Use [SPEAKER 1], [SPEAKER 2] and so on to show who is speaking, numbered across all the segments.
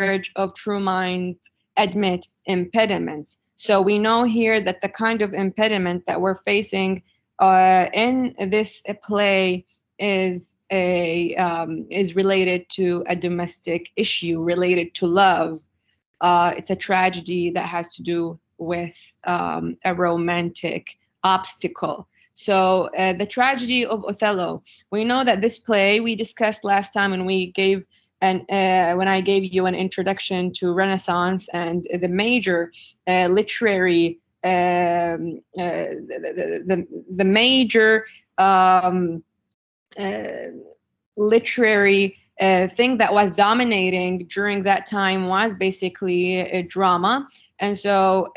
[SPEAKER 1] marriage of true minds admit impediments. So we know here that the kind of impediment that we're facing in this play is related to a domestic issue, related to love. It's a tragedy that has to do with a romantic obstacle. So the tragedy of Othello. We know that this play we discussed last time, and we gave when I gave you an introduction to Renaissance and the major literary, the major literary thing that was dominating during that time was basically a drama. And so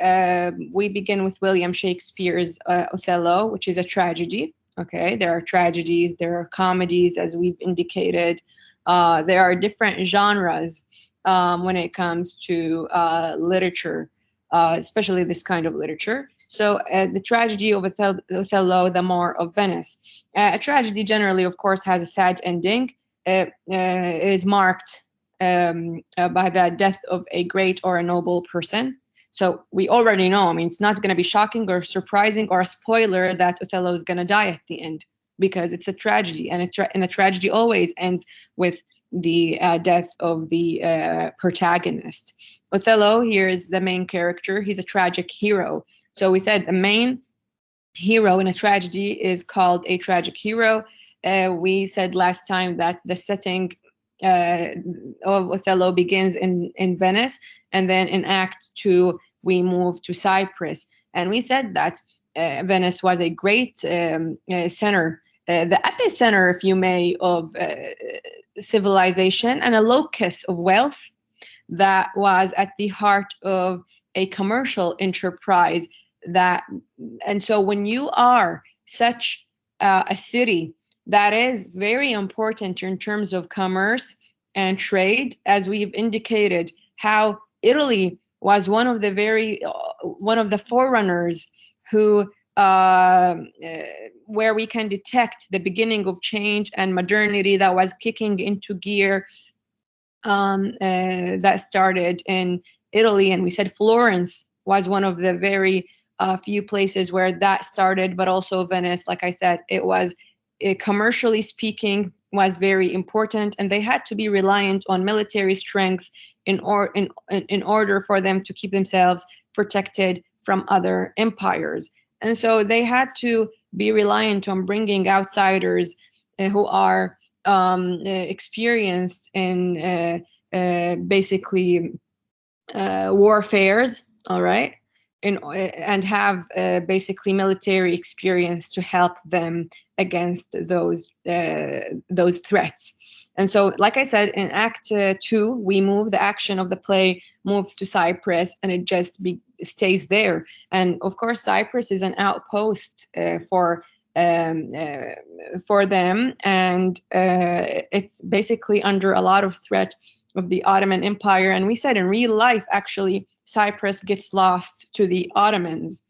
[SPEAKER 1] we begin with William Shakespeare's Othello, which is a tragedy. Okay, there are tragedies, there are comedies, as we've indicated. There are different genres when it comes to literature, especially this kind of literature. So the tragedy of Othello, the Moor of Venice. A tragedy generally, of course, has a sad ending. It is marked by the death of a great or a noble person. So we already know, I mean, it's not going to be shocking or surprising or a spoiler that Othello is going to die at the end, because it's a tragedy, and a tragedy always ends with the death of the protagonist. Othello here is the main character. He's a tragic hero. So we said the main hero in a tragedy is called a tragic hero. We said last time that the setting of Othello begins in Venice, and then in Act 2 we move to Cyprus. And we said that Venice was a great center, the epicenter, if you may, of civilization, and a locus of wealth that was at the heart of a commercial enterprise. And so when you are such a city that is very important in terms of commerce and trade, as we've indicated, how Italy was one of the forerunners who where we can detect the beginning of change and modernity that was kicking into gear, that started in Italy. And we said Florence was one of the very few places where that started, but also Venice, like I said, it was commercially speaking, was very important, and they had to be reliant on military strength in order for them to keep themselves protected from other empires. And so they had to be reliant on bringing outsiders who are experienced in basically warfares, all right, and have basically military experience to help them against those threats. And so, like I said, in Act 2, we move, the action of the play moves to Cyprus, and it just stays there. And of course, Cyprus is an outpost for them, and it's basically under a lot of threat of the Ottoman Empire. And we said in real life, actually, Cyprus gets lost to the Ottomans.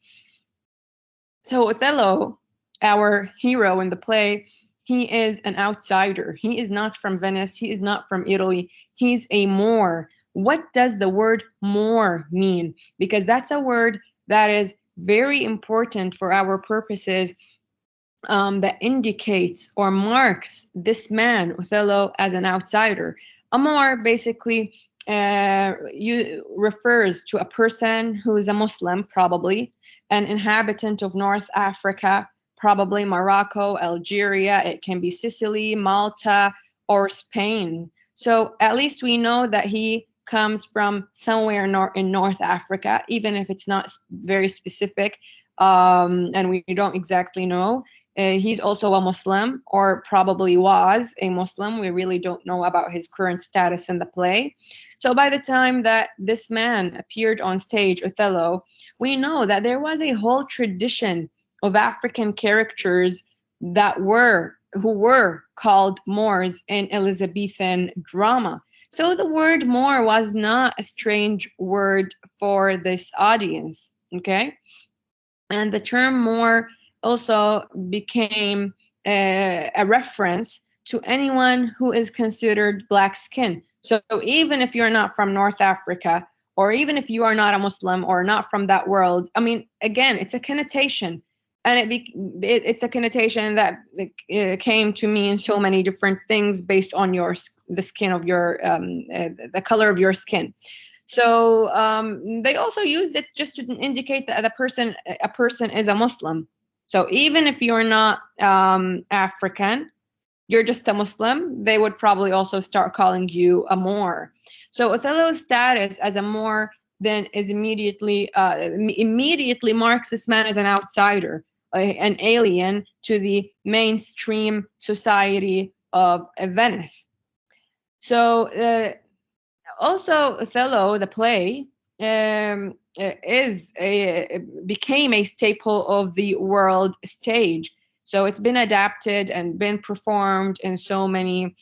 [SPEAKER 1] So Othello, our hero in the play, he is an outsider. He is not from Venice. He is not from Italy. He's a Moor. What does the word Moor mean? Because that's a word that is very important for our purposes, that indicates or marks this man, Othello, as an outsider. A Moor basically refers to a person who is a Muslim, probably, an inhabitant of North Africa, probably Morocco, Algeria, it can be Sicily, Malta, or Spain. So at least we know that he comes from somewhere in North Africa, even if it's not very specific, and we don't exactly know. He's also a Muslim, or probably was a Muslim. We really don't know about his current status in the play. So by the time that this man appeared on stage, Othello, we know that there was a whole tradition of African characters who were called Moors in Elizabethan drama. So the word Moor was not a strange word for this audience, okay? And the term Moor also became a reference to anyone who is considered black skin. So even if you're not from North Africa, or even if you are not a Muslim or not from that world, I mean, again, it's a connotation, and it's a connotation that came to mean so many different things based on the skin of your the color of your skin. So they also used it just to indicate that a person is a Muslim. So even if you're not African, you're just a Muslim, they would probably also start calling you a Moor. So Othello's status as a Moor then is immediately marks this man as an outsider, an alien to the mainstream society of Venice. So also Othello, the play, became a staple of the world stage. So it's been adapted and been performed in so many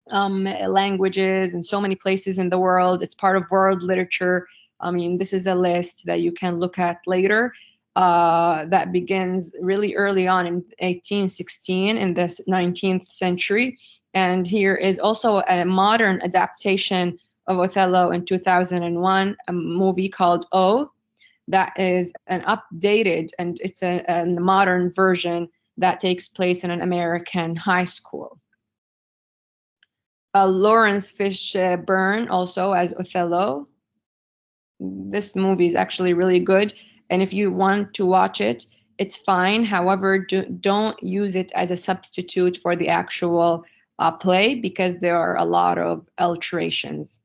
[SPEAKER 1] languages and so many places in the world. It's part of world literature. I mean, this is a list that you can look at later that begins really early on in 1816 in the 19th century. And here is also a modern adaptation of Othello in 2001, a movie called O, that is an updated, and it's a modern version that takes place in an American high school. Lawrence Fishburne also as Othello. This movie is actually really good, and if you want to watch it, it's fine. However, don't use it as a substitute for the actual play, because there are a lot of alterations.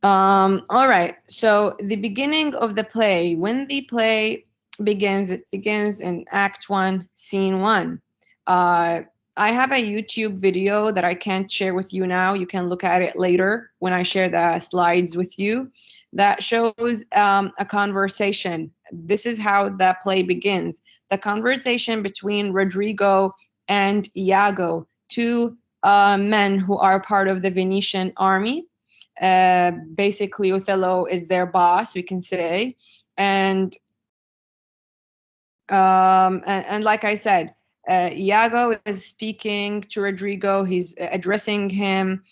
[SPEAKER 1] All right, so the beginning of the play, when the play begins, it begins in Act 1, Scene 1. I have a YouTube video that I can't share with you now. You can look at it later when I share the slides with you, that shows a conversation. This is how the play begins. The conversation between Rodrigo and Iago, two men who are part of the Venetian army. Basically, Othello is their boss, we can say. And like I said, Iago is speaking to Rodrigo. He's addressing him,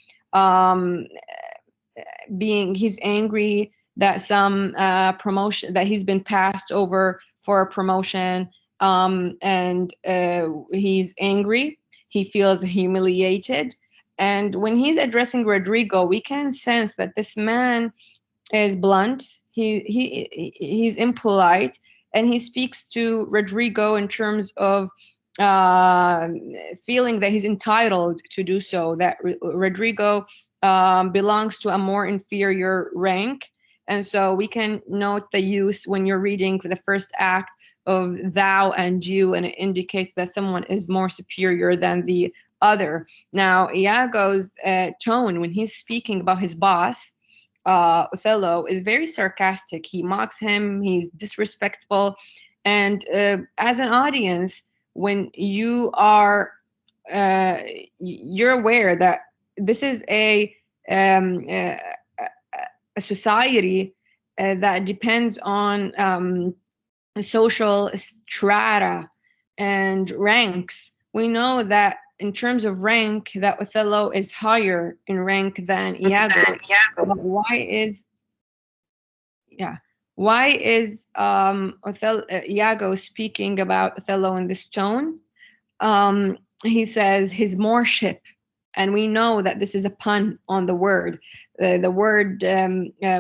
[SPEAKER 1] he's angry that some promotion, that he's been passed over for a promotion, and he's angry. He feels humiliated. And when he's addressing Rodrigo, we can sense that this man is blunt. He's impolite, and he speaks to Rodrigo in terms of feeling that he's entitled to do so, that Rodrigo belongs to a more inferior rank. And so we can note the use when you're reading the first act of thou and you, and it indicates that someone is more superior than the other. Now, Iago's tone when he's speaking about his boss, Othello, is very sarcastic. He mocks him, he's disrespectful. And as an audience, when you are, you're aware that this is a society that depends on social strata and ranks. We know that in terms of rank, that Othello is higher in rank than Iago. Why is Iago speaking about Othello in this tone? He says his moreship, and we know that this is a pun on the word. The word,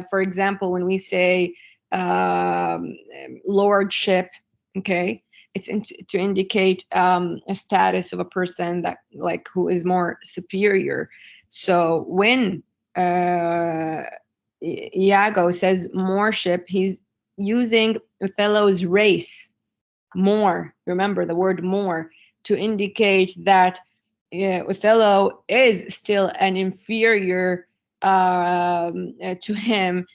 [SPEAKER 1] for example, when we say lordship, okay, it's to indicate a status of a person that, like, who is more superior. So when Iago says moreship, he's using Othello's race, more. Remember the word more, to indicate that Othello is still an inferior to him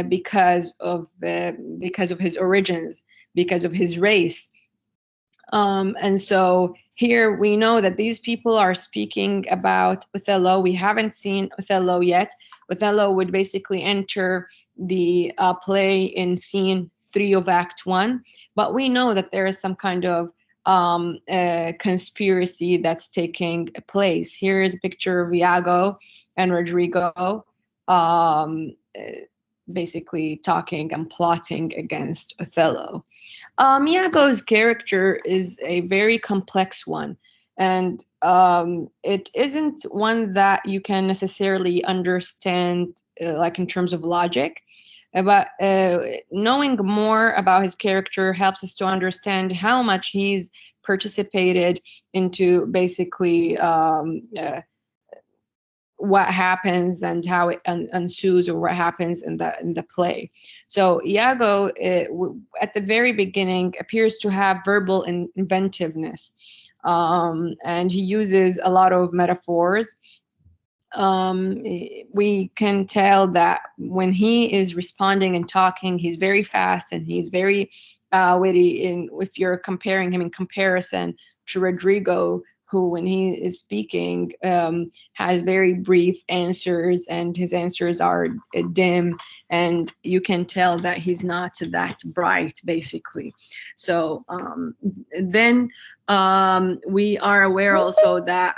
[SPEAKER 1] because of his origins, because of his race. And so here we know that these people are speaking about Othello. We haven't seen Othello yet. Othello would basically enter the play in scene 3 of Act 1, but we know that there is some kind of conspiracy that's taking place. Here is a picture of Iago and Rodrigo basically talking and plotting against Othello. Iago's character is a very complex one, and it isn't one that you can necessarily understand like in terms of logic. But knowing more about his character helps us to understand how much he's participated into basically what happens and how it ensues, or what happens in the play. So Iago, at the very beginning, appears to have verbal inventiveness, and he uses a lot of metaphors. We can tell that when he is responding and talking, he's very fast and he's very witty. If you're comparing him in comparison to Rodrigo, who, when he is speaking, has very brief answers, and his answers are dim, and you can tell that he's not that bright, basically. So then we are aware also that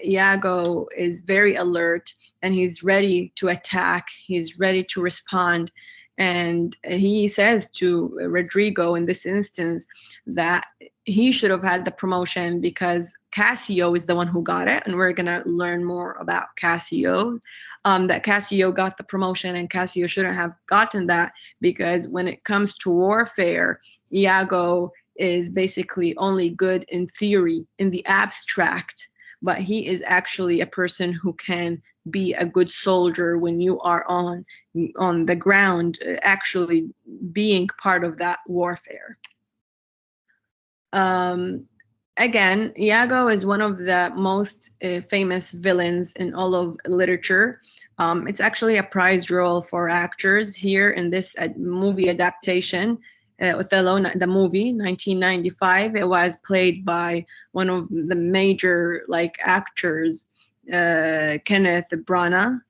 [SPEAKER 1] Iago is very alert, and he's ready to attack, he's ready to respond. And he says to Rodrigo in this instance that he should have had the promotion because Cassio is the one who got it. And we're going to learn more about Cassio, that Cassio got the promotion and Cassio shouldn't have gotten that, because when it comes to warfare, Iago is basically only good in theory, in the abstract, but he is actually a person who can be a good soldier when you are on the ground, actually being part of that warfare. Again, Iago is one of the most famous villains in all of literature. It's actually a prized role for actors. Here in this movie adaptation, Othello, the movie, 1995, it was played by one of the major actors, Kenneth Branagh,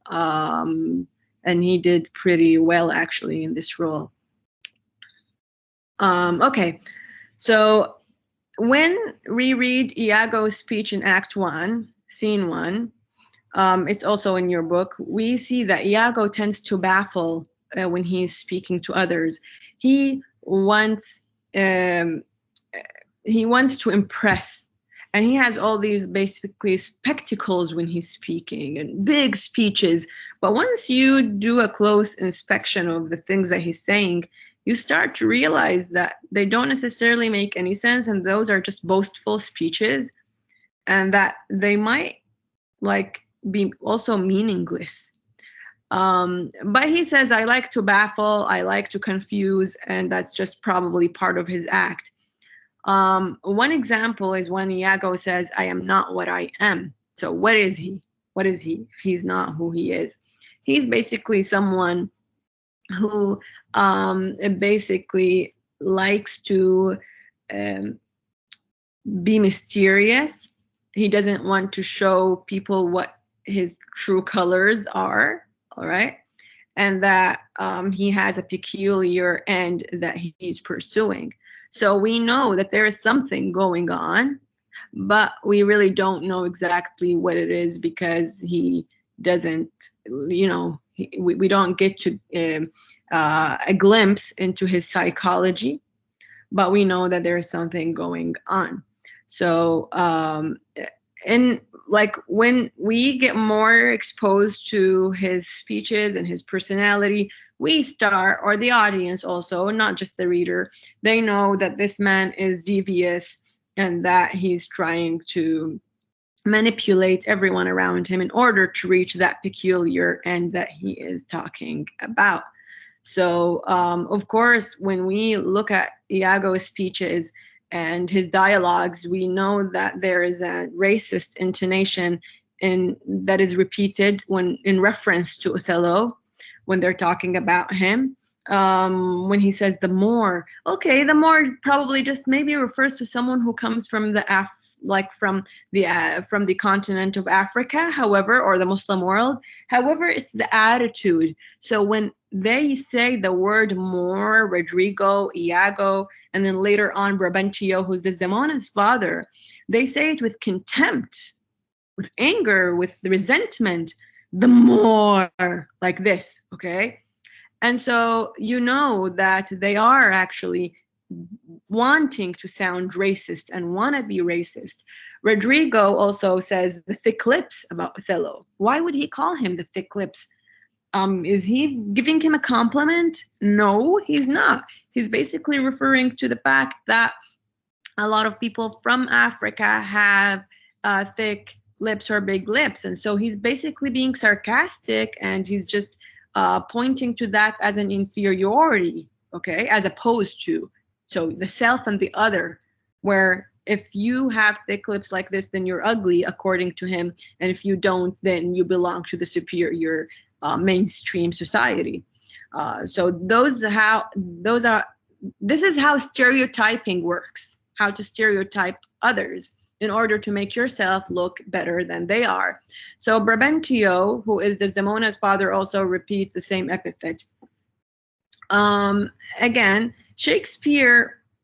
[SPEAKER 1] and he did pretty well actually in this role. Okay, so when we read Iago's speech in Act 1, Scene 1, it's also in your book, we see that Iago tends to baffle when he's speaking to others. He wants to impress, and he has all these basically spectacles when he's speaking and big speeches. But once you do a close inspection of the things that he's saying, you start to realize that they don't necessarily make any sense, and those are just boastful speeches, and that they might be also meaningless. But he says, I like to baffle, I like to confuse, and that's just probably part of his act. One example is when Iago says, I am not what I am. So what is he? What is he if he's not who he is? He's basically someone who basically likes to be mysterious. He doesn't want to show people what his true colors are, all right? And that he has a peculiar end that he's pursuing. So we know that there is something going on, but we really don't know exactly what it is, because he doesn't, we don't get to a glimpse into his psychology, but we know that there is something going on. So when we get more exposed to his speeches and his personality, we start, or the audience also, not just the reader, they know that this man is devious and that he's trying to manipulate everyone around him in order to reach that peculiar end that he is talking about. So, of course, when we look at Iago's speeches and his dialogues, we know that there is a racist intonation that is repeated when in reference to Othello, when they're talking about him. When he says the Moor, okay, the Moor probably just maybe refers to someone who comes from from the continent of Africa, however, or the Muslim world. However, it's the attitude. So when they say the word more, Rodrigo, Iago, and then later on Brabantio, who's Desdemona's father, they say it with contempt, with anger, with resentment, the more, like this, okay? And so you know that they are actually wanting to sound racist and want to be racist. Rodrigo also says the thick lips about Othello. Why would he call him the thick lips? Is he giving him a compliment? No, he's not. He's basically referring to the fact that a lot of people from Africa have thick lips or big lips. And so he's basically being sarcastic, and he's just pointing to that as an inferiority, okay, as opposed to, so the self and the other, where if you have thick lips like this, then you're ugly, according to him. And if you don't, then you belong to the superior mainstream society. So this is how stereotyping works, how to stereotype others in order to make yourself look better than they are. So Brabantio, who is Desdemona's father, also repeats the same epithet. Again,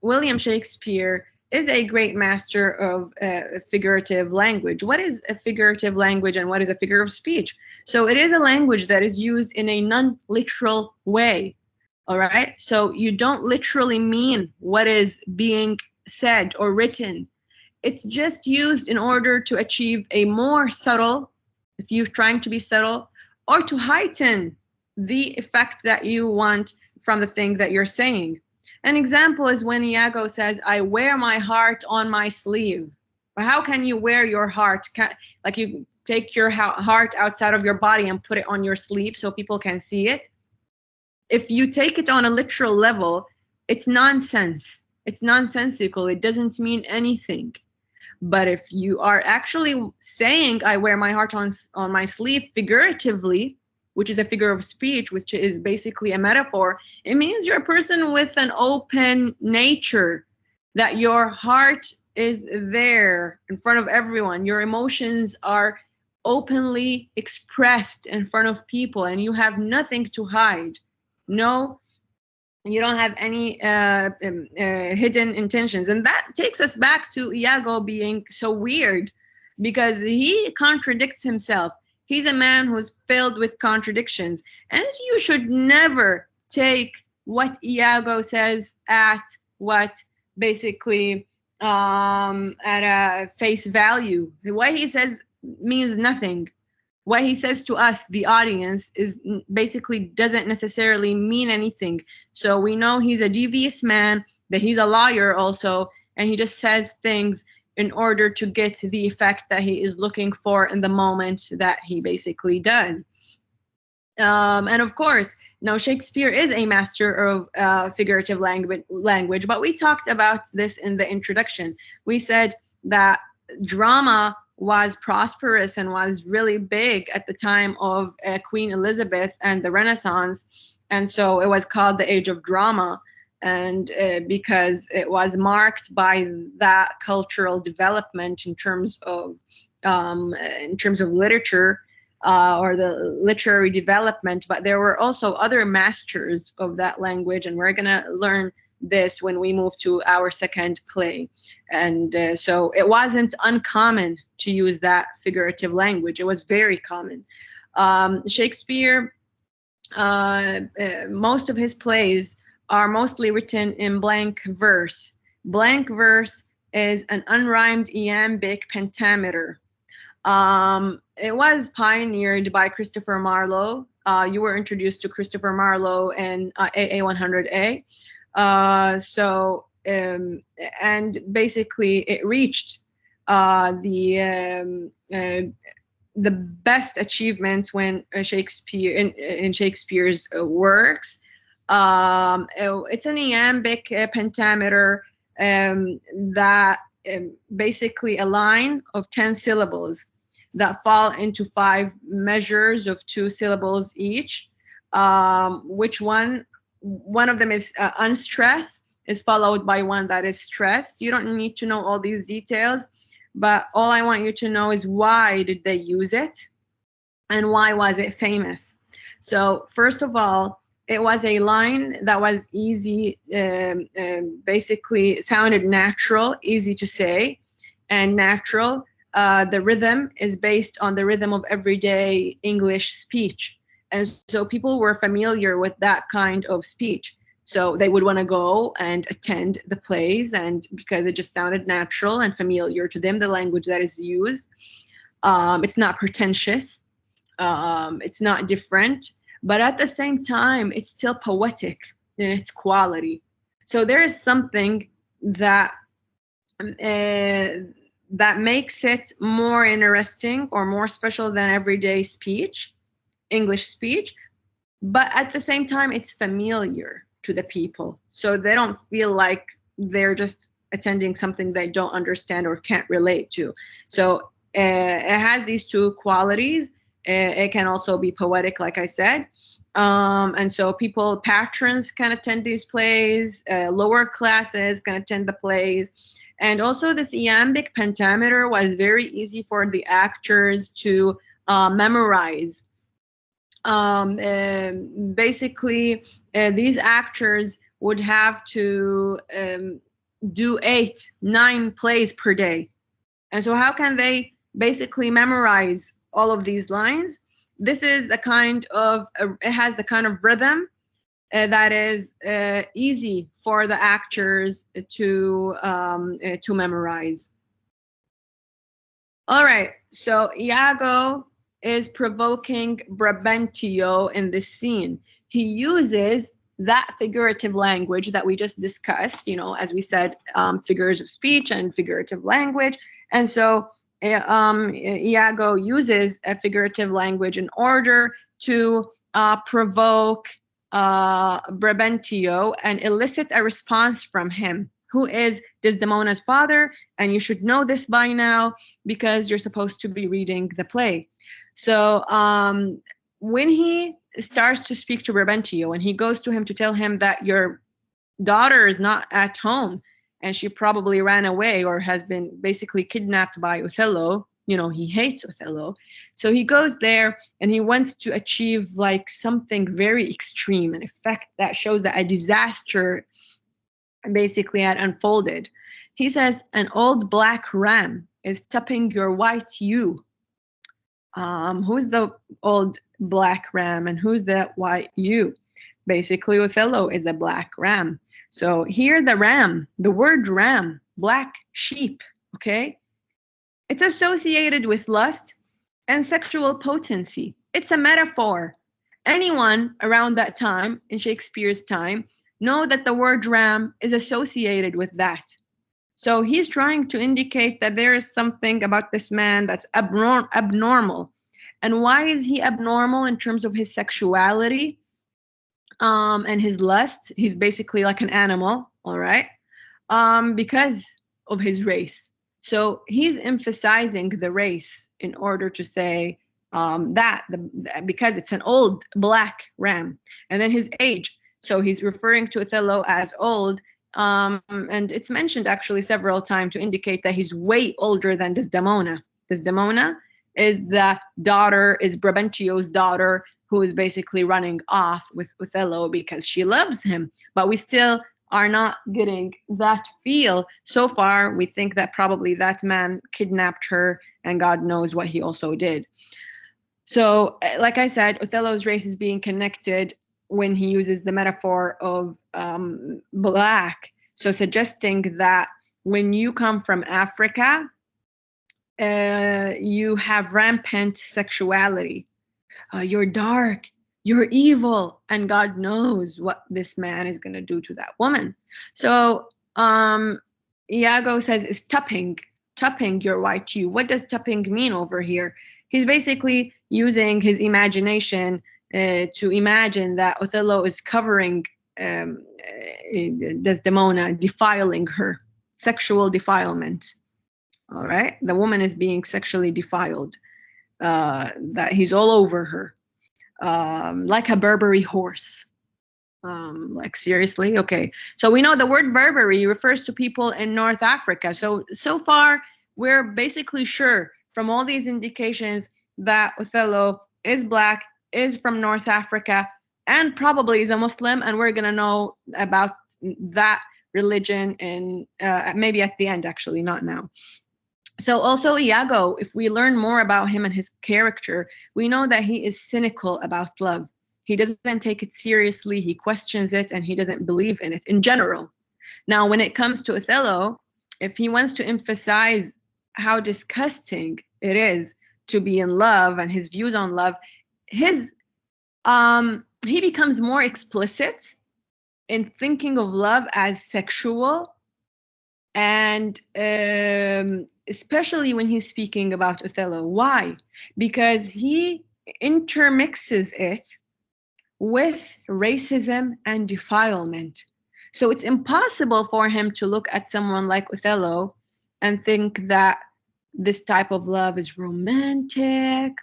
[SPEAKER 1] William Shakespeare is a great master of figurative language. What is a figurative language and what is a figure of speech? So it is a language that is used in a non-literal way, all right? So you don't literally mean what is being said or written. It's just used in order to achieve a more subtle, if you're trying to be subtle, or to heighten the effect that you want from the thing that you're saying. An example is when Iago says, I wear my heart on my sleeve. But how can you wear your heart? Like you take your heart outside of your body and put it on your sleeve so people can see it? If you take it on a literal level, it's nonsense. It's nonsensical. It doesn't mean anything. But if you are actually saying, I wear my heart on my sleeve figuratively, which is a figure of speech, which is basically a metaphor, it means you're a person with an open nature, that your heart is there in front of everyone. Your emotions are openly expressed in front of people, and you have nothing to hide. No, you don't have any hidden intentions. And that takes us back to Iago being so weird, because he contradicts himself. He's a man who's filled with contradictions. And you should never take what Iago says at what basically at a face value. What he says means nothing. What he says to us, the audience, is basically doesn't necessarily mean anything. So we know he's a devious man, that he's a liar also, and he just says things in order to get the effect that he is looking for in the moment that he basically does. And of course, now Shakespeare is a master of figurative language, but we talked about this in the introduction. We said that drama was prosperous and was really big at the time of Queen Elizabeth and the Renaissance. And so it was called the Age of Drama. And because it was marked by that cultural development in terms of literature or the literary development. But there were also other masters of that language, and we're gonna learn this when we move to our second play. And so it wasn't uncommon to use that figurative language. It was very common. Shakespeare, most of his plays are mostly written in blank verse. Blank verse is an unrhymed iambic pentameter. It was pioneered by Christopher Marlowe. You were introduced to Christopher Marlowe in AA 100A. And basically it reached the best achievements when Shakespeare in Shakespeare's works. It's an iambic pentameter that basically a line of 10 syllables that fall into 5 measures of 2 syllables each. Which one of them is unstressed, is followed by one that is stressed. You don't need to know all these details, but all I want you to know is why did they use it and why was it famous? So first of all, it was a line that was easy, basically sounded natural, easy to say, and natural. The rhythm is based on the rhythm of everyday English speech. And so people were familiar with that kind of speech. So they would want to go and attend the plays, and because it just sounded natural and familiar to them, the language that is used. It's not pretentious. It's not different, but at the same time, it's still poetic in its quality. So there is something that that makes it more interesting or more special than everyday speech, English speech. But at the same time, it's familiar to the people. So they don't feel like they're just attending something they don't understand or can't relate to. So it has these two qualities. It can also be poetic, like I said. And so patrons can attend these plays, lower classes can attend the plays. And also this iambic pentameter was very easy for the actors to memorize. Basically, these actors would have to do 8-9 plays per day. And so how can they basically memorize all of these lines? This is the kind of, it has the kind of rhythm that is easy for the actors to memorize. All right, so Iago is provoking Brabantio in this scene. He uses that figurative language that we just discussed, as we said, figures of speech and figurative language. And so Iago uses a figurative language in order to provoke Brabantio and elicit a response from him, who is Desdemona's father. And you should know this by now because you're supposed to be reading the play. So when he starts to speak to Brabantio and he goes to him to tell him that your daughter is not at home and she probably ran away or has been basically kidnapped by Othello, he hates Othello. So he goes there and he wants to achieve like something very extreme, an effect that shows that a disaster basically had unfolded. He says, an old black ram is tapping your white ewe. Who's the old black ram and who's the white ewe? Basically, Othello is the black ram. So here the ram, the word ram, black sheep, okay? It's associated with lust and sexual potency. It's a metaphor. Anyone around that time, in Shakespeare's time, know that the word ram is associated with that. So he's trying to indicate that there is something about this man that's abnormal. And why is he abnormal in terms of his sexuality and his lust? He's basically like an animal, all right? Because of his race. So he's emphasizing the race in order to say because it's an old black ram. And then his age. So he's referring to Othello as old. And it's mentioned actually several times to indicate that he's way older than Desdemona. Desdemona is Brabantio's daughter, who is basically running off with Othello because she loves him. But we still are not getting that feel. So far, we think that probably that man kidnapped her, and God knows what he also did. So, like I said, Othello's race is being connected when he uses the metaphor of black. So suggesting that when you come from Africa, you have rampant sexuality. You're dark, you're evil, and God knows what this man is going to do to that woman. So Iago says, is tapping your white ewe. What does tapping mean over here? He's basically using his imagination to imagine that Othello is covering Desdemona, defiling her, sexual defilement. All right, the woman is being sexually defiled, that he's all over her, like a Barbary horse. Like seriously? Okay. So we know the word Barbary refers to people in North Africa. So far, we're basically sure from all these indications that Othello is black, is from North Africa, and probably is a Muslim, and we're gonna know about that religion and maybe at the end, actually, not now. So also Iago, if we learn more about him and his character, we know that he is cynical about love. He doesn't take it seriously, he questions it, and he doesn't believe in it in general. Now, when it comes to Othello, if he wants to emphasize how disgusting it is to be in love and his views on love, his he becomes more explicit in thinking of love as sexual, and especially when he's speaking about Othello. Why? Because he intermixes it with racism and defilement. So it's impossible for him to look at someone like Othello and think that this type of love is romantic,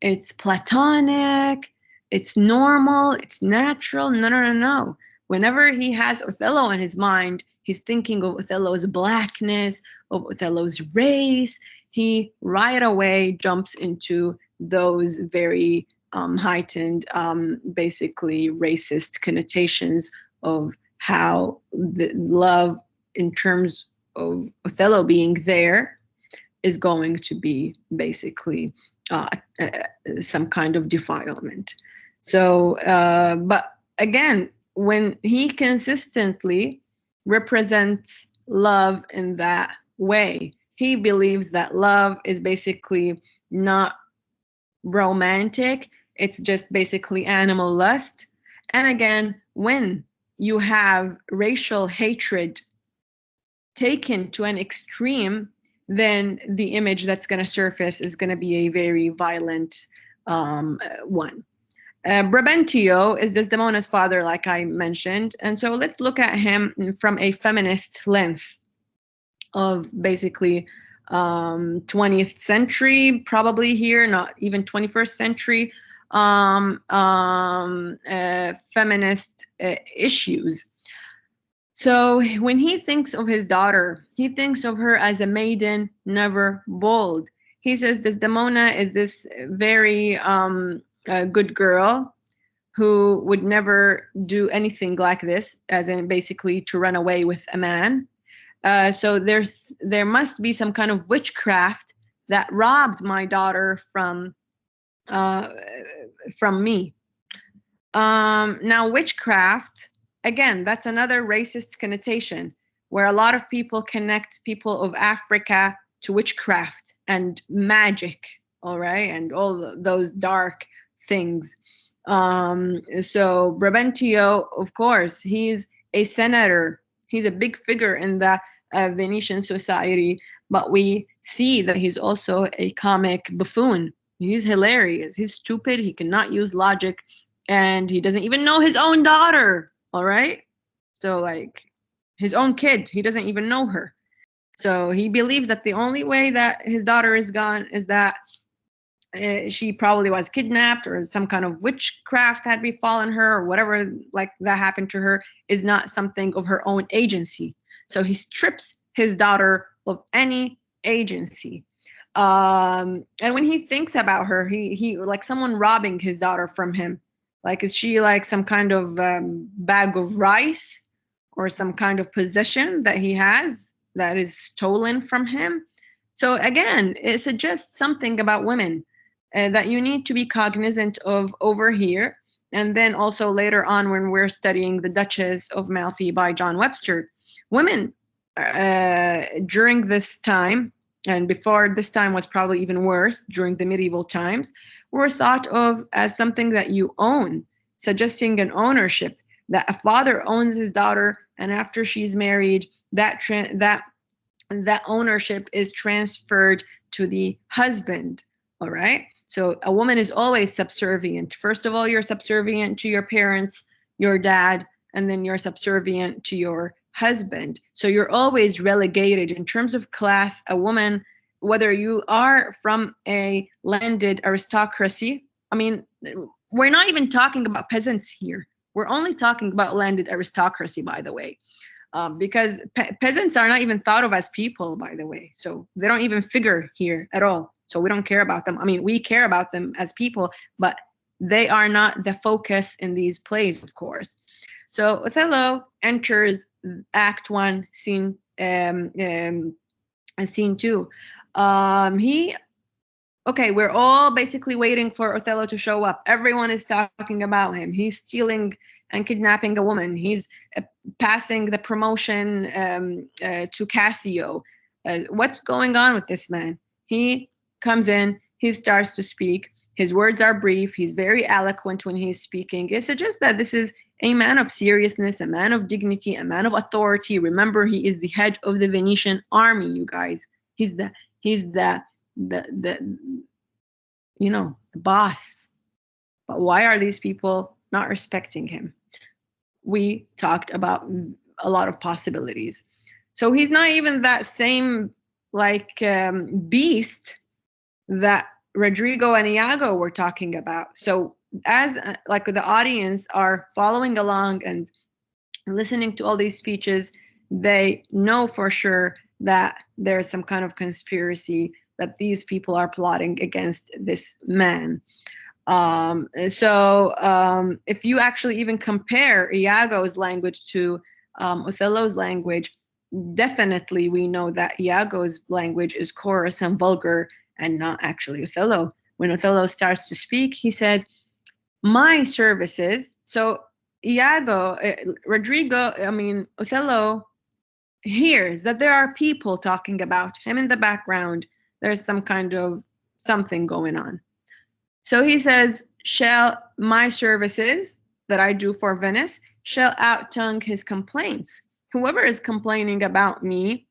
[SPEAKER 1] it's platonic, it's normal, it's natural. No, no, no, no. Whenever he has Othello in his mind, he's thinking of Othello's blackness, of Othello's race. He right away jumps into those very heightened, basically racist connotations of how the love, in terms of Othello being there, is going to be basically some kind of defilement. So, but again, when he consistently represents love in that way, he believes that love is basically not romantic, it's just basically animal lust. And again, when you have racial hatred taken to an extreme, then the image that's going to surface is going to be a very violent one. Brabantio is Desdemona's father, like I mentioned. And so let's look at him from a feminist lens of basically 20th century, probably here, not even 21st century, feminist issues. So when he thinks of his daughter, he thinks of her as a maiden, never bold. He says Desdemona is this very good girl who would never do anything like this, as in basically to run away with a man. So there must be some kind of witchcraft that robbed my daughter from me. Now, witchcraft, again, that's another racist connotation where a lot of people connect people of Africa to witchcraft and magic, all right, and all those dark things. So Brabantio, of course, he's a senator. He's a big figure in the Venetian society, but we see that he's also a comic buffoon. He's hilarious. He's stupid. He cannot use logic, and he doesn't even know his own daughter. All right. So like his own kid, he doesn't even know her. So he believes that the only way that his daughter is gone is that she probably was kidnapped, or some kind of witchcraft had befallen her, or whatever like that happened to her is not something of her own agency. So he strips his daughter of any agency. And when he thinks about her, he like someone robbing his daughter from him. Like, is she like some kind of bag of rice or some kind of possession that he has that is stolen from him? So again, it suggests something about women that you need to be cognizant of over here. And then also later on, when we're studying The Duchess of Malfi by John Webster, women during this time, and before this time was probably even worse, during the medieval times, were thought of as something that you own, suggesting an ownership, that a father owns his daughter, and after she's married, that ownership is transferred to the husband. All right. So a woman is always subservient. First of all, you're subservient to your parents, your dad, and then you're subservient to your husband. So you're always relegated in terms of class. A woman, whether you are from a landed aristocracy, I mean, we're not even talking about peasants here. We're only talking about landed aristocracy, by the way. Because peasants are not even thought of as people, by the way. So they don't even figure here at all. So we don't care about them. I mean, we care about them as people, but they are not the focus in these plays, of course. So Othello enters Act 1, scene 2. He Okay, we're all basically waiting for Othello to show up. Everyone is talking about him. He's stealing and kidnapping a woman. He's passing the promotion to Cassio. What's going on with this man? He comes in, he starts to speak. His words are brief. He's very eloquent when he's speaking. It suggests that this is a man of seriousness, a man of dignity, a man of authority. Remember, he is the head of the Venetian army, you guys. He's the the boss. But why are these people not respecting him? We talked about a lot of possibilities. So he's not even that same beast that Rodrigo and Iago were talking about. So as the audience are following along and listening to all these speeches, they know for sure that there's some kind of conspiracy, that these people are plotting against this man. If you actually even compare Iago's language to Othello's language, definitely we know that Iago's language is coarse and vulgar and not actually Othello. When Othello starts to speak, he says, "My services." So Othello hears that there are people talking about him in the background. There's some kind of something going on. So he says, "Shall my services that I do for Venice shall out-tongue his complaints. Whoever is complaining about me,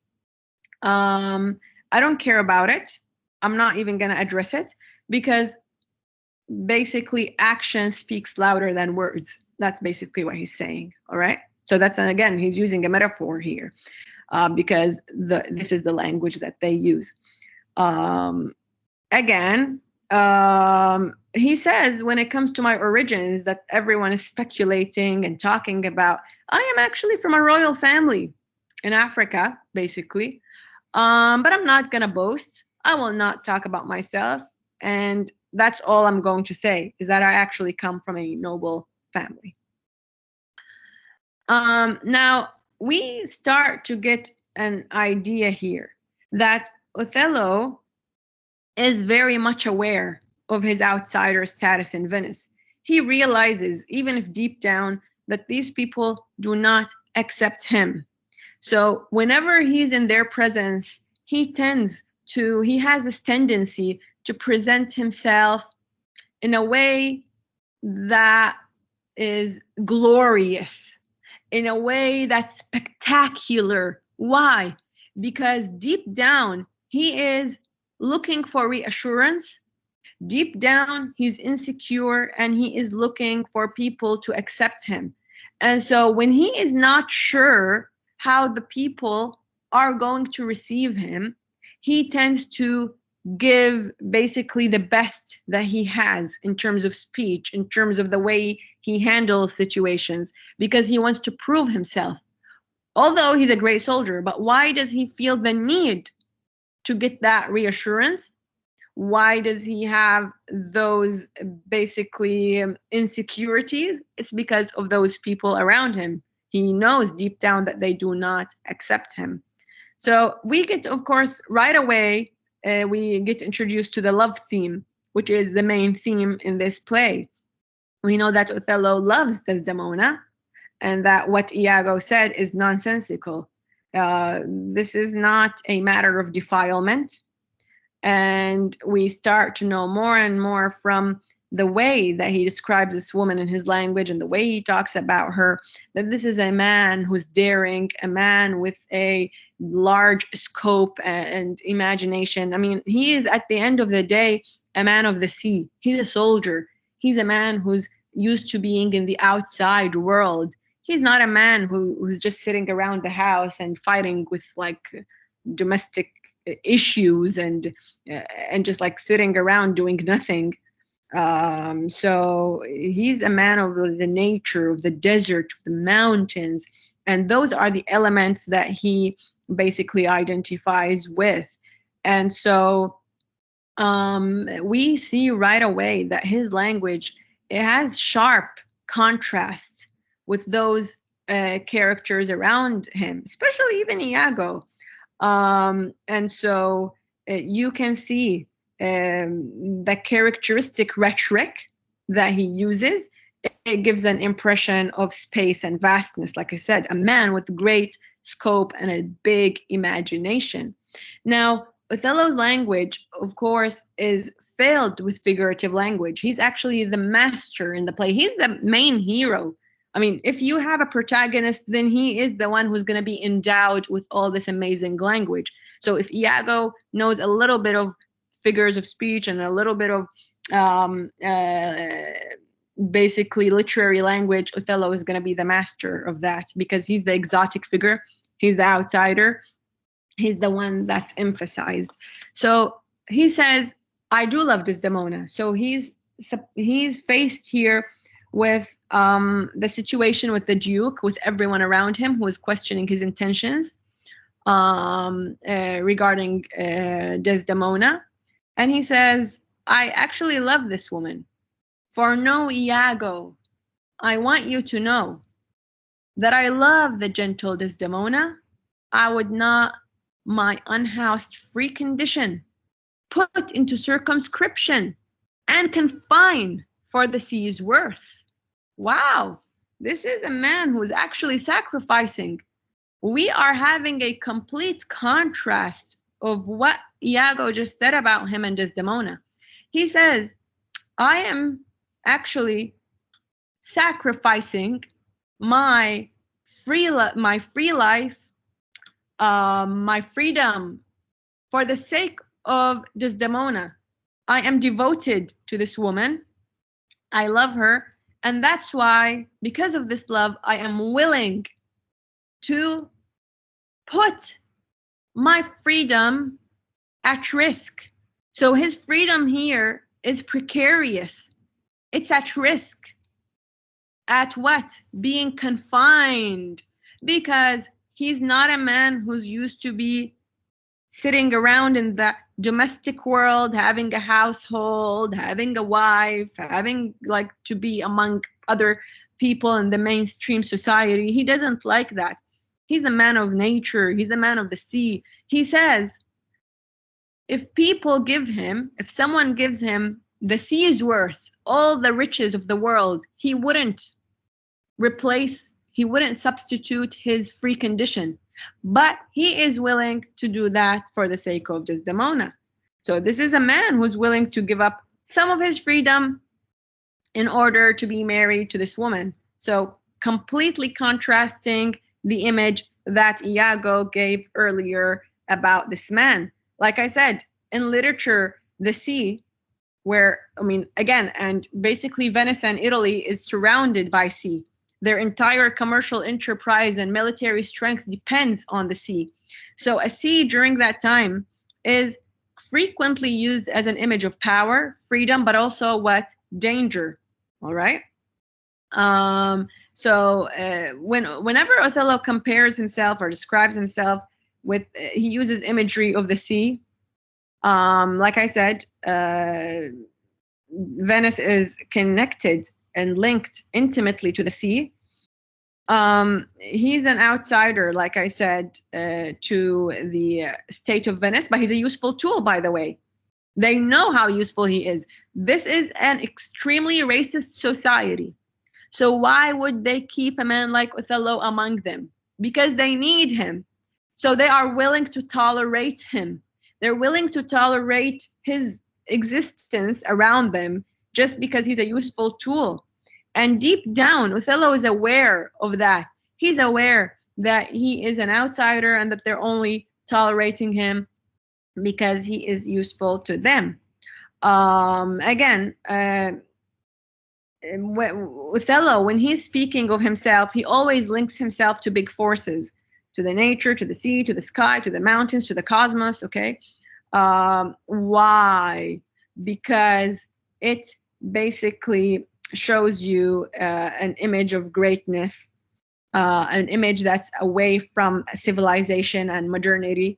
[SPEAKER 1] I don't care about it. I'm not even going to address it, because basically action speaks louder than words." That's basically what he's saying. All right. So again, he's using a metaphor here, because this is the language that they use. He says, when it comes to my origins, that everyone is speculating and talking about, I am actually from a royal family in Africa, basically. But I'm not going to boast. I will not talk about myself. And that's all I'm going to say, is that I actually come from a noble family. Now, we start to get an idea here that Othello is very much aware of his outsider status in Venice. He realizes, even if deep down, that these people do not accept him. So whenever he's in their presence, he has this tendency to present himself in a way that is glorious, in a way that's spectacular. Why? Because deep down, he is looking for reassurance. Deep down, he's insecure and he is looking for people to accept him. And so when he is not sure how the people are going to receive him, he tends to give basically the best that he has in terms of speech, in terms of the way he handles situations, because he wants to prove himself. Although he's a great soldier, but why does he feel the need to get that reassurance? Why does he have those basically insecurities? It's because of those people around him. He knows deep down that they do not accept him. So we get, of course, right away, we get introduced to the love theme, which is the main theme in this play. We know that Othello loves Desdemona, and that what Iago said is nonsensical. This is not a matter of defilement. And we start to know more and more from the way that he describes this woman in his language and the way he talks about her, that this is a man who's daring, a man with a large scope and imagination. I mean, he is, at the end of the day, a man of the sea. He's a soldier. He's a man who's used to being in the outside world. He's not a man who's just sitting around the house and fighting with domestic issues and just sitting around doing nothing. So he's a man of the nature, of the desert, of the mountains, and those are the elements that he basically identifies with. And so we see right away that his language it has sharp contrast with those characters around him, especially even Iago. And so you can see the characteristic rhetoric that he uses. It gives an impression of space and vastness. Like I said, a man with great scope and a big imagination. Now, Othello's language, of course, is filled with figurative language. He's actually the master in the play. He's the main hero. I mean, if you have a protagonist, then he is the one who's going to be endowed with all this amazing language. So if Iago knows a little bit of figures of speech and a little bit of basically literary language, Othello is going to be the master of that because he's the exotic figure. He's the outsider. He's the one that's emphasized. So he says, I do love Desdemona. So he's faced here with the situation with the Duke, with everyone around him who is questioning his intentions regarding Desdemona. And he says, I actually love this woman. For no, Iago, I want you to know that I love the gentle Desdemona. I would not my unhoused free condition put into circumscription and confine for the sea's worth. Wow, this is a man who is actually sacrificing. We are having a complete contrast of what Iago just said about him and Desdemona. He says, I am actually sacrificing my free life, my freedom for the sake of Desdemona. I am devoted to this woman. I love her. And that's why, because of this love, I am willing to put my freedom at risk. So his freedom here is precarious. It's at risk. At what? Being confined. Because he's not a man who's used to be sitting around in the domestic world, having a household, having a wife, having like to be among other people in the mainstream society. He doesn't like that. He's a man of nature. He's a man of the sea. He says, if someone gives him the sea's worth, all the riches of the world, he wouldn't substitute his free condition. But he is willing to do that for the sake of Desdemona. So this is a man who's willing to give up some of his freedom in order to be married to this woman. So completely contrasting the image that Iago gave earlier about this man. Like I said, in literature, the sea, and basically Venice and Italy is surrounded by sea. Their entire commercial enterprise and military strength depends on the sea. So a sea during that time is frequently used as an image of power, freedom, but also what? Danger. All right? Whenever Othello compares himself or describes himself with, he uses imagery of the sea. Like I said, Venice is connected and linked intimately to the sea. He's an outsider, like I said, to the state of Venice, but he's a useful tool, by the way. They know how useful he is. This is an extremely racist society. So why would they keep a man like Othello among them? Because they need him. So they are willing to tolerate him. They're willing to tolerate his existence around them just because he's a useful tool. And deep down, Othello is aware of that. He's aware that he is an outsider and that they're only tolerating him because he is useful to them. Othello, when he's speaking of himself, he always links himself to big forces, to the nature, to the sea, to the sky, to the mountains, to the cosmos, okay? Why? Because it basically shows you an image of greatness, an image that's away from civilization and modernity.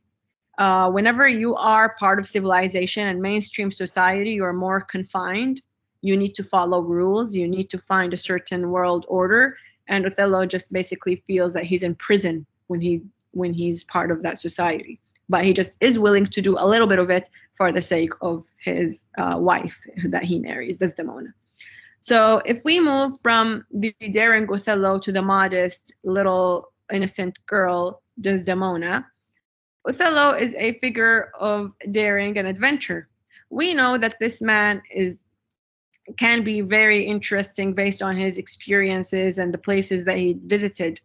[SPEAKER 1] Whenever you are part of civilization and mainstream society, you're more confined. You need to follow rules. You need to find a certain world order. And Othello just basically feels that he's in prison when he's part of that society. But he just is willing to do a little bit of it for the sake of his wife that he marries, Desdemona. So if we move from the daring Othello to the modest little innocent girl Desdemona, Othello is a figure of daring and adventure. We know that this man can be very interesting based on his experiences and the places that he visited.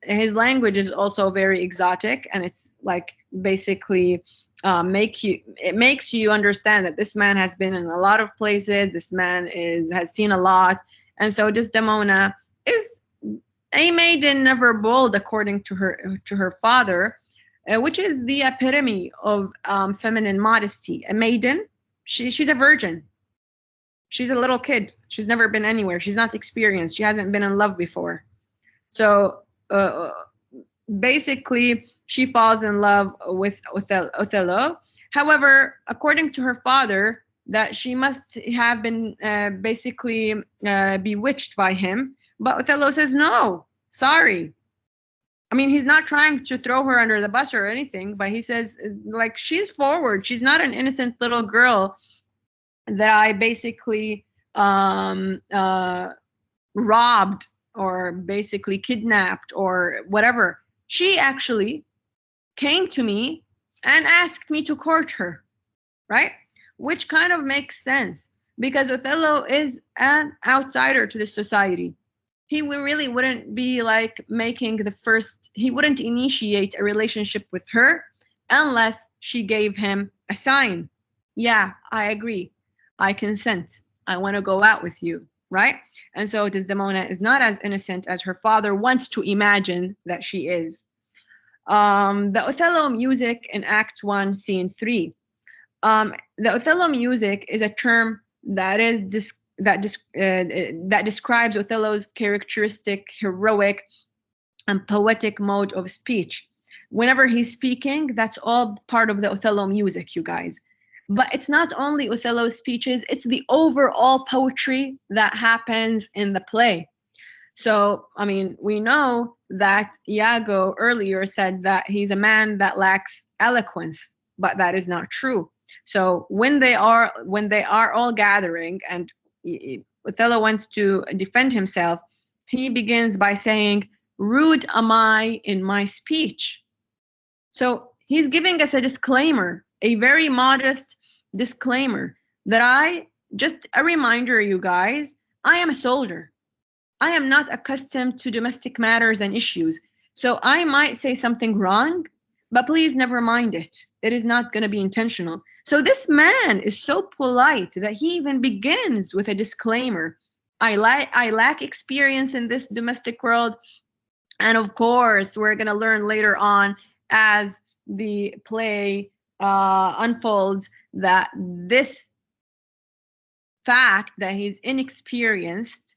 [SPEAKER 1] His language is also very exotic, and it's like basically it makes you understand that this man has been in a lot of places. This man has seen a lot, and so Desdemona is a maiden never bold, according to her father, which is the epitome of feminine modesty. A maiden, she's a virgin. She's a little kid. She's never been anywhere. She's not experienced. She hasn't been in love before. So basically, she falls in love with Othello. However, according to her father, that she must have been basically bewitched by him. But Othello says, no, sorry. I mean, he's not trying to throw her under the bus or anything, but he says, like, she's forward. She's not an innocent little girl that I basically robbed or basically kidnapped or whatever. She actually came to me and asked me to court her, right? Which kind of makes sense because Othello is an outsider to this society. He really wouldn't be like he wouldn't initiate a relationship with her unless she gave him a sign. Yeah, I agree. I consent. I want to go out with you, right? And so Desdemona is not as innocent as her father wants to imagine that she is. The Othello music in Act 1, Scene 3. The Othello music is a term that describes Othello's characteristic, heroic, and poetic mode of speech. Whenever he's speaking, that's all part of the Othello music, you guys. But it's not only Othello's speeches, it's the overall poetry that happens in the play. So, I mean, we know that Iago earlier said that he's a man that lacks eloquence, but that is not true. So when they are all gathering and Othello wants to defend himself, he begins by saying, "Rude am I in my speech." So he's giving us a disclaimer, a very modest disclaimer that just a reminder, you guys, I am a soldier. I am not accustomed to domestic matters and issues. So I might say something wrong, but please never mind it. It is not going to be intentional. So this man is so polite that he even begins with a disclaimer. I lack experience in this domestic world. And of course, we're going to learn later on as the play unfolds that this fact that he's inexperienced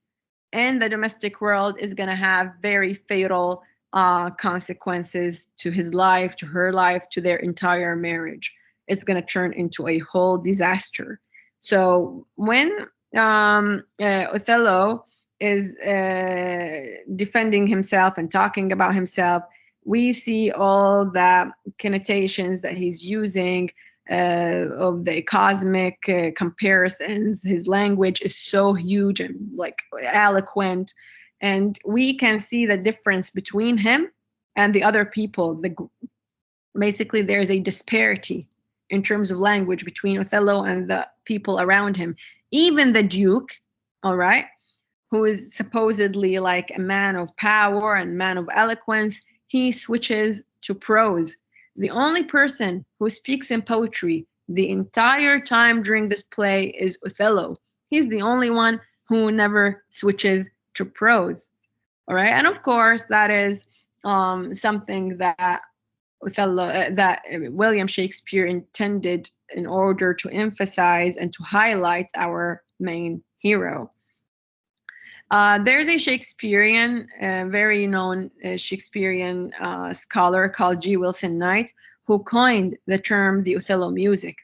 [SPEAKER 1] in the domestic world is going to have very fatal consequences to his life, to her life, to their entire marriage. It's going to turn into a whole disaster. So when Othello is defending himself and talking about himself, we see all the connotations that he's using of the cosmic comparisons. His language is so huge and like eloquent, and we can see the difference between him and the other people. Basically, there's a disparity in terms of language between Othello and the people around him. Even the Duke, all right, who is supposedly like a man of power and man of eloquence, he switches to prose. The only person who speaks in poetry the entire time during this play is Othello. He's the only one who never switches to prose. All right, and of course that is something that William Shakespeare intended in order to emphasize and to highlight our main hero. There's a Shakespearean, very known Shakespearean scholar called G. Wilson Knight, who coined the term the Othello music.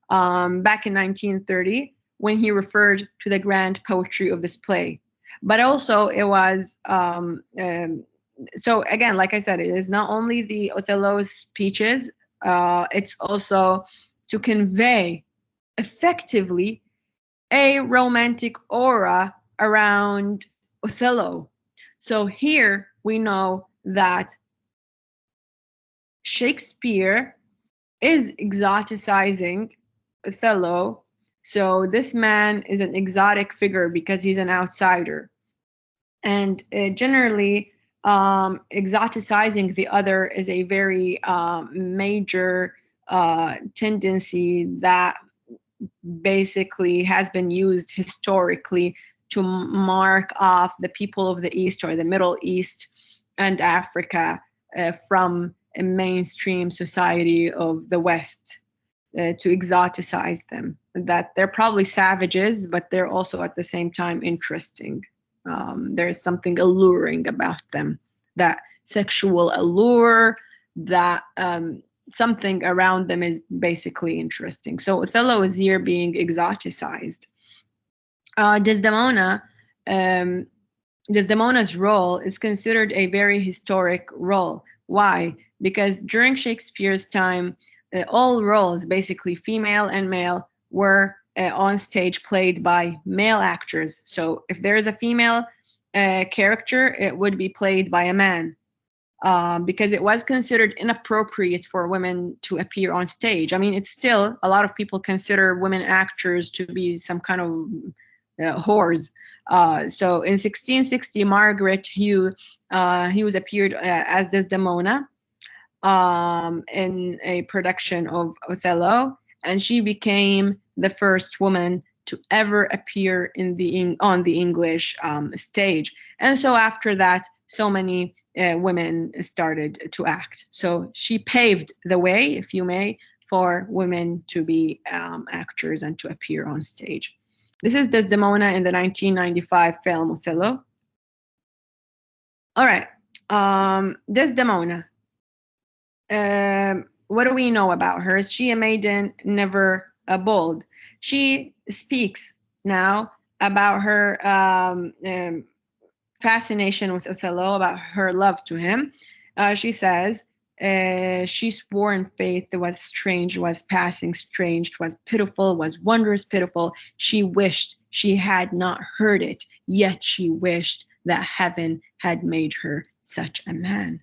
[SPEAKER 1] Back in 1930, when he referred to the grand poetry of this play. But also, it was so again, like I said, it is not only the Othello's speeches, it's also to convey effectively a romantic aura around Othello. So here we know that Shakespeare is exoticizing Othello. So this man is an exotic figure because he's an outsider. And generally, exoticizing the other is a very major tendency that basically has been used historically to mark off the people of the East or the Middle East and Africa from a mainstream society of the West, to exoticize them. That they're probably savages, but they're also at the same time interesting. There's something alluring about them, that sexual allure, that something around them is basically interesting. So Othello is here being exoticized. Desdemona, Desdemona's role is considered a very historic role. Why? Because during Shakespeare's time, all roles, basically female and male, were on stage played by male actors. So if there is a female character, it would be played by a man. Because it was considered inappropriate for women to appear on stage. I mean, it's still, a lot of people consider women actors to be some kind of whores. So in 1660, Margaret Hughes appeared as Desdemona in a production of Othello, and she became the first woman to ever appear on the English stage. And so after that, so many women started to act. So she paved the way, if you may, for women to be actors and to appear on stage. This is Desdemona in the 1995 film Othello. All right, Desdemona. What do we know about her? Is she a maiden, never bold? She speaks now about her fascination with Othello, about her love to him. She says, she swore in faith it was strange, was passing strange, was pitiful, was wondrous pitiful. She wished she had not heard it, yet she wished that heaven had made her such a man.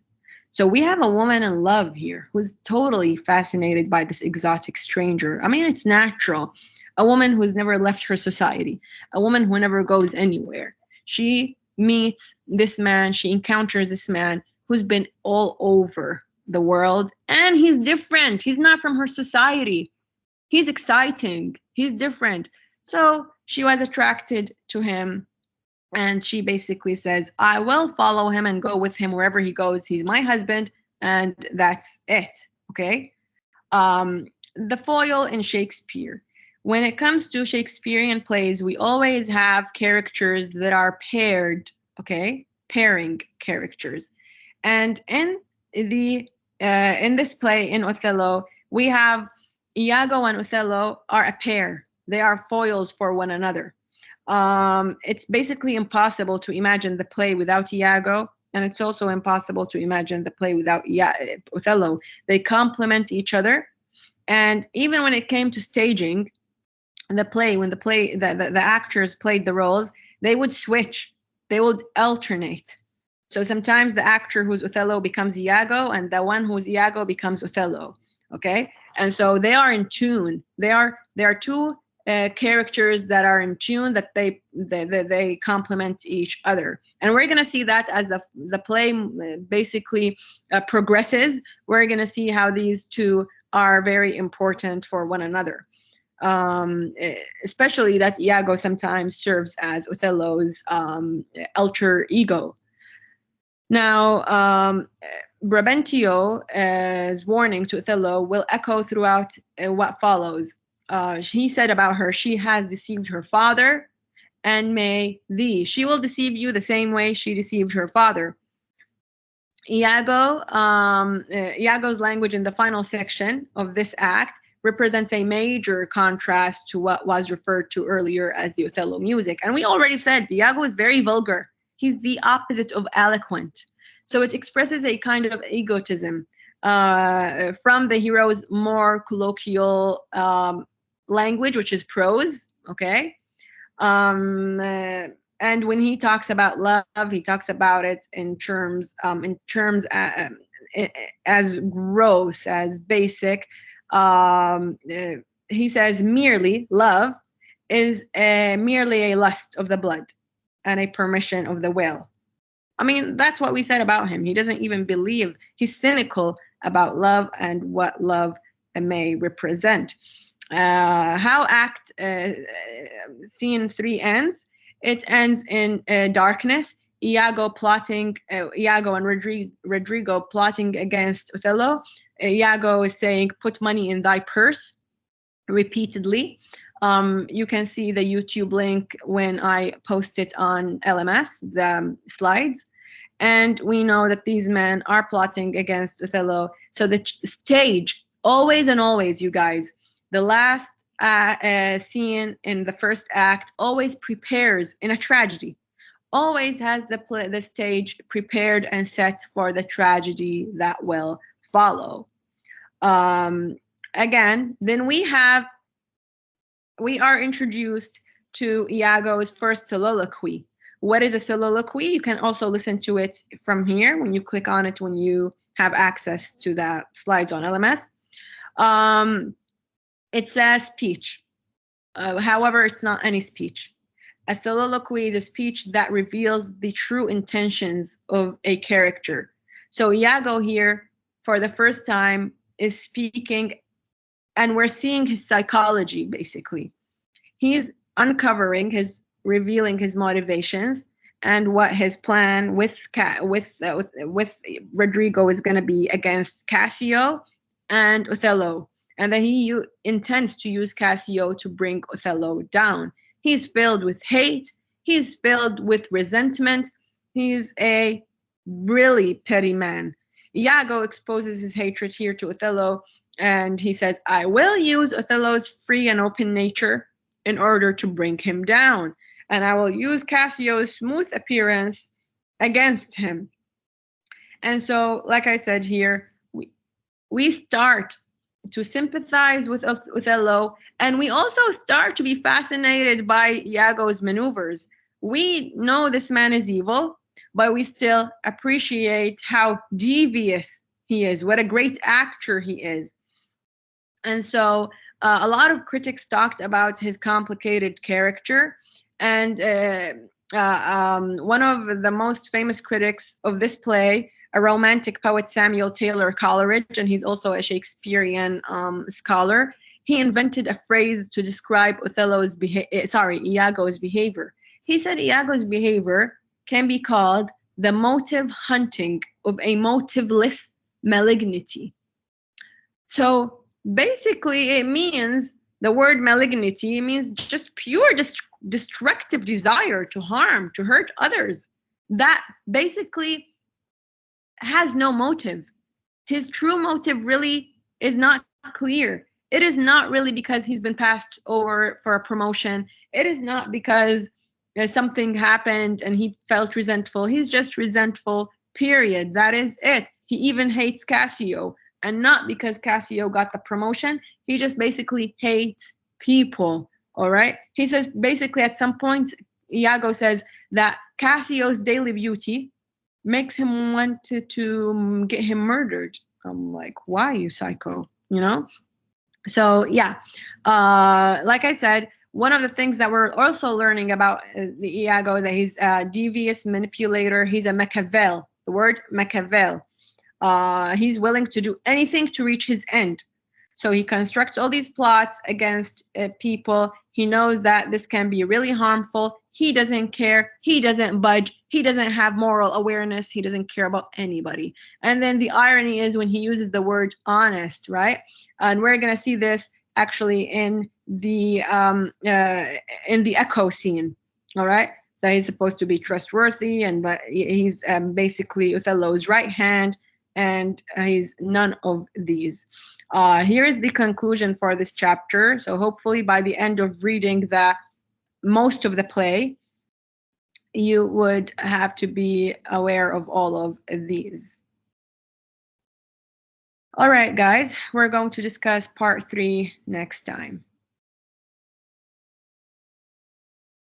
[SPEAKER 1] So we have a woman in love here who's totally fascinated by this exotic stranger. I mean, it's natural. A woman who's never left her society, a woman who never goes anywhere. She meets this man, she encounters this man who's been all over the world, and he's different. He's not from her society. He's exciting. He's different. So she was attracted to him, and she basically says, I will follow him and go with him wherever he goes. He's my husband, and that's it. Okay? The foil in Shakespeare. When it comes to Shakespearean plays, we always have characters that are paired, okay? Pairing characters. And in this play, in Othello, we have Iago and Othello are a pair. They are foils for one another. It's basically impossible to imagine the play without Iago, and it's also impossible to imagine the play without Othello. They complement each other. And even when it came to staging the play, when the actors played the roles, they would switch. They would alternate. So sometimes the actor who's Othello becomes Iago, and the one who's Iago becomes Othello. Okay, and so they are in tune. They are two characters that are in tune, that they complement each other. And we're going to see that as the play basically progresses. We're going to see how these two are very important for one another. Especially that Iago sometimes serves as Othello's alter ego. Now, Brabantio's warning to Othello will echo throughout what follows. He said about her, she has deceived her father, and may thee. She will deceive you the same way she deceived her father. Iago's language in the final section of this act represents a major contrast to what was referred to earlier as the Othello music. And we already said Iago is very vulgar. He's the opposite of eloquent. So it expresses a kind of egotism from the hero's more colloquial language, which is prose, okay? And when he talks about love, he talks about it in terms as gross, as basic. He says merely love is merely a lust of the blood and a permission of the will. I mean, that's what we said about him. He doesn't even believe. He's cynical about love and what love may represent. How Act Scene 3 ends. It ends in darkness. Iago and Rodrigo plotting against Othello. Iago is saying, "Put money in thy purse," repeatedly. You can see the YouTube link when I post it on LMS, the slides. And we know that these men are plotting against Othello. So the stage, always and always, you guys, the last scene in the first act always prepares, in a tragedy, always has the stage prepared and set for the tragedy that will follow. Again, then we are introduced to Iago's first soliloquy. What is a soliloquy? You can also listen to it from here when you click on it, when you have access to the slides on LMS. It's a speech. However, it's not any speech. A soliloquy is a speech that reveals the true intentions of a character. So Iago here, for the first time, is speaking, and we're seeing his psychology, basically. He's revealing his motivations and what his plan with Rodrigo is going to be against Cassio and Othello, and that he intends to use Cassio to bring Othello down. He's filled with hate. He's filled with resentment. He's a really petty man. Iago exposes his hatred here to Othello, and he says, "I will use Othello's free and open nature in order to bring him down, and I will use Cassio's smooth appearance against him." And so, like I said here, we start to sympathize with Othello, and we also start to be fascinated by Iago's maneuvers. We know this man is evil, but we still appreciate how devious he is, what a great actor he is. And so a lot of critics talked about his complicated character, and one of the most famous critics of this play, a Romantic poet, Samuel Taylor Coleridge, and he's also a Shakespearean scholar, he invented a phrase to describe Iago's behavior. He said Iago's behavior can be called the motive hunting of a motiveless malignity. So basically, it means, the word malignity means just pure destructive desire to harm, to hurt others. That basically has no motive. His true motive really is not clear. It is not really because he's been passed over for a promotion. It is not because something happened and he felt resentful. He's just resentful, period. That is it. He even hates Cassio. And not because Cassio got the promotion. He just basically hates people, all right? He says, basically, at some point, Iago says that Cassio's daily beauty makes him want to get him murdered. I'm like, why, you psycho? You know? So, yeah. Like I said, one of the things that we're also learning about the Iago, that he's a devious manipulator. He's a Machiavel. The word Machiavel. He's willing to do anything to reach his end. So he constructs all these plots against people. He knows that this can be really harmful. He doesn't care. He doesn't budge. He doesn't have moral awareness. He doesn't care about anybody. And then the irony is when he uses the word honest, right? And we're going to see this actually in the echo scene, all right? So he's supposed to be trustworthy, and he's basically Othello's right hand, and he's none of these. Here is the conclusion for this chapter. So hopefully by the end of reading the most of the play, you would have to be aware of all of these. All right, guys, we're going to discuss part 3 next time.